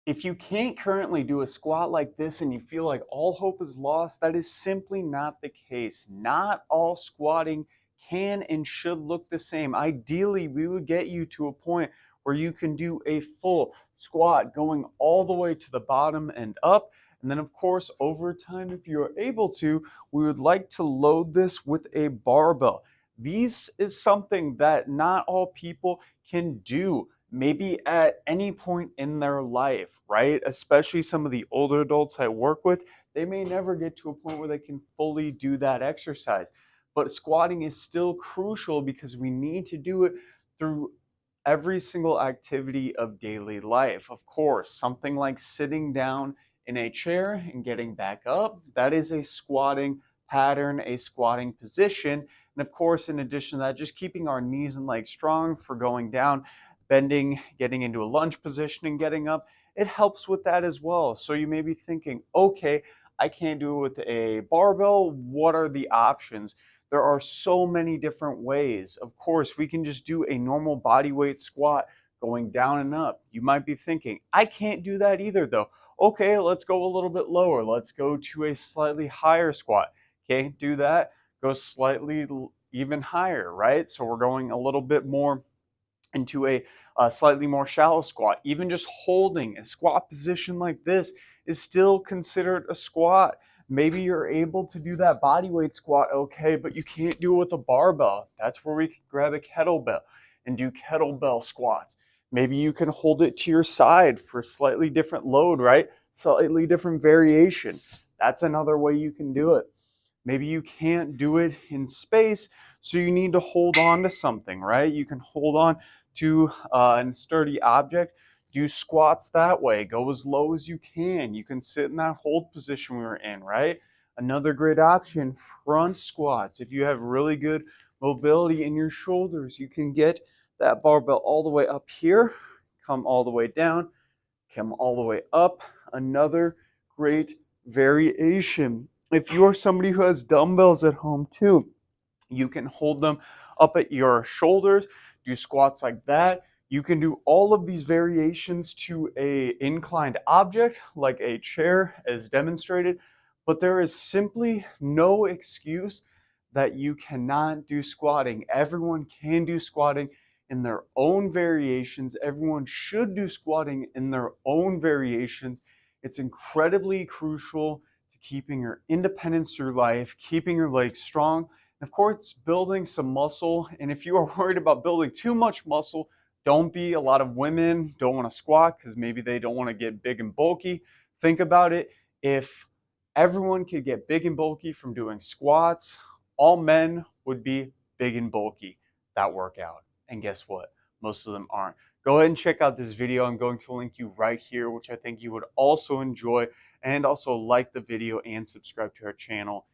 If you can't currently do a squat like this and you feel like all hope is lost, that is simply not the case. Not all squatting can and should look the same. Ideally, we would get you to a point where you can do a full squat going all the way to the bottom and up. And then, of course, over time, if you're able to, we would like to load this with a barbell. This is something that not all people can do maybe at any point in their life, right? Especially some of the older adults I work with, they may never get to a point where they can fully do that exercise. But squatting is still crucial because we need to do it through every single activity of daily life. Of course, something like sitting down in a chair and getting back up, that is a squatting pattern, a squatting position. And of course, in addition to that, just keeping our knees and legs strong for going down, bending, getting into a lunge position and getting up, it helps with that as well. So you may be thinking, okay, I can't do it with a barbell. What are the options? There are so many different ways. Of course, we can just do a normal body weight squat going down and up. You might be thinking, I can't do that either though. Okay, let's go a little bit lower. Let's go to a slightly higher squat. Can't do that. Go slightly even higher, right? So we're going a little bit more into a slightly more shallow squat. Even just holding a squat position like this is still considered a squat. Maybe you're able to do that body weight squat, okay, but you can't do it with a barbell. That's where we can grab a kettlebell and do kettlebell squats. Maybe you can hold it to your side for slightly different load, right? Slightly different variation. That's another way you can do it. Maybe you can't do it in space, so you need to hold on to something, right? You can hold on to a sturdy object, do squats that way, go as low as you can. You can sit in that hold position we were in, right? Another great option, front squats. If you have really good mobility in your shoulders, you can get that barbell all the way up here, come all the way down, come all the way up. Another great variation. If you are somebody who has dumbbells at home too, you can hold them up at your shoulders, do squats like that. You can do all of these variations to a inclined object like a chair as demonstrated, but there is simply no excuse that you cannot do squatting. Everyone can do squatting in their own variations. Everyone should do squatting in their own variations. It's incredibly crucial to keeping your independence through life, keeping your legs strong, of course, building some muscle. And if you are worried about building too much muscle, don't be. A lot of women don't want to squat because maybe they don't want to get big and bulky. Think about it. If everyone could get big and bulky from doing squats, all men would be big and bulky that workout. And guess what? Most of them aren't. Go ahead and check out this video. I'm going to link you right here, which I think you would also enjoy. And also like the video and subscribe to our channel.